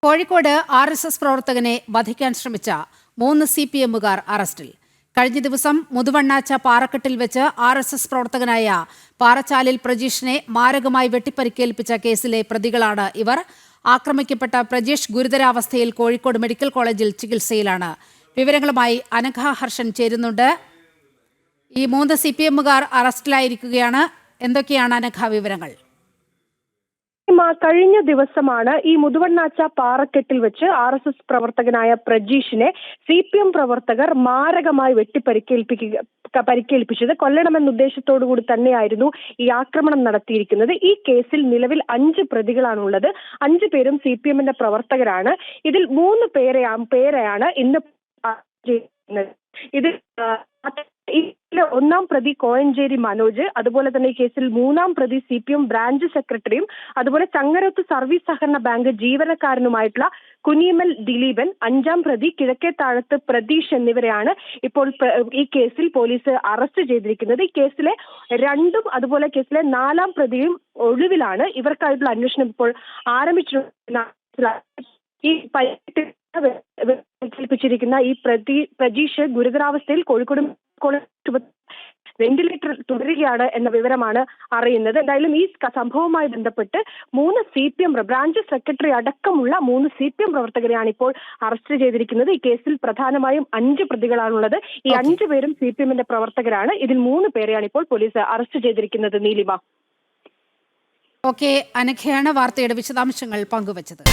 Kozhikode RSS പ്രവർത്തകനെ വധിക്കാൻ ശ്രമിച്ച 3 CPMകാർ അറസ്റ്റിൽ. കഴിഞ്ഞ ദിവസം മുതുവണ്ണാച്ച പാറക്കെട്ടിൽ വെച്ച് RSS പ്രവർത്തകനായ പാറച്ചാലിൽ പ്രജീഷിനെ മാരകമായി വെട്ടിപ്പരിക്കേൽപ്പിച്ച കേസിലെ പ്രതികളാണ് ഇവർ. ആക്രമിക്കപ്പെട്ട പ്രജീഷ് ഗുരുതരാവസ്ഥയിൽ കോഴിക്കോട് മെഡിക്കൽ കോളേജിൽ ചികിത്സയിലാണ്. വിവരങ്ങളുമായി അനഘ ഹർഷൻ ചേരുന്നുണ്ട്. ഈ 3 CPMകാർ അറസ്റ്റിലായിരിക്കുകയാണ്. എന്തൊക്കെയാണ് അനഘ വിവരങ്ങൾ? കഴിഞ്ഞ ദിവസമാണ് ഈ മുതുവണ്ണാച്ച പാറക്കെട്ടിൽ വെച്ച് RSS പ്രവർത്തകനായ പ്രജീഷിനെ CPM പ്രവർത്തകർ മാരകമായി പരിക്കേൽപ്പിച്ചത്. കൊല്ലണമെന്ന ഉദ്ദേശത്തോടു കൂടി തന്നെയായിരുന്നു ഈ ആക്രമണം നടത്തിയിരിക്കുന്നത്. ഈ കേസിൽ നിലവിൽ 5 പ്രതികളാണുള്ളത്. 5 പേരും CPMന്റെ പ്രവർത്തകരാണ്. ഇതിൽ 3 പേരെയാണ് ഇന്ന് ഇത് ഒന്നാം പ്രതി കോയഞ്ചേരി മനോജ്, അതുപോലെ തന്നെ ഈ കേസിൽ 3-ാം പ്രതി CPM ബ്രാഞ്ച് സെക്രട്ടറിയും അതുപോലെ ചങ്ങരോത്ത് സർവീസ് സഹകരണ ബാങ്ക് ജീവനക്കാരനുമായിട്ടുള്ള കുനിയമൽ ദിലീപൻ, 5-ാം പ്രതി കിഴക്കേത്താഴത്ത് പ്രതീഷ് എന്നിവരെയാണ് ഇപ്പോൾ ഈ കേസിൽ പോലീസ് അറസ്റ്റ് ചെയ്തിരിക്കുന്നത്. ഈ കേസിലെ 2-ഉം അതുപോലെ കേസിലെ 4-ാം പ്രതിയും ഒളിവിലാണ്. ഇവർക്കായിട്ടുള്ള അന്വേഷണം ഇപ്പോൾ ആരംഭിച്ചിട്ടുണ്ട്. ഈ ിരിക്കുന്ന ഈ പ്രജീഷ് ഗുരുതരാവസ്ഥയിൽ കോഴിക്കോട് വെന്റിലേറ്റർ തുടരുകയാണ് എന്ന വിവരമാണ് അറിയുന്നത്. എന്തായാലും ഈ സംഭവവുമായി ബന്ധപ്പെട്ട് 3 CPM ബ്രാഞ്ച് സെക്രട്ടറി അടക്കമുള്ള 3 CPM പ്രവർത്തകരെയാണ് ഇപ്പോൾ അറസ്റ്റ് ചെയ്തിരിക്കുന്നത്. ഈ കേസിൽ പ്രധാനമായും 5 പ്രതികളാണുള്ളത്. ഈ 5 പേരും CPMന്റെ പ്രവർത്തകരാണ്. ഇതിൽ 3 പേരെയാണ് ഇപ്പോൾ പോലീസ് അറസ്റ്റ് ചെയ്തിരിക്കുന്നത്. നീലിമ. അനഘയാണ് വാർത്തയുടെ വിശദാംശങ്ങൾ പങ്കുവച്ചത്.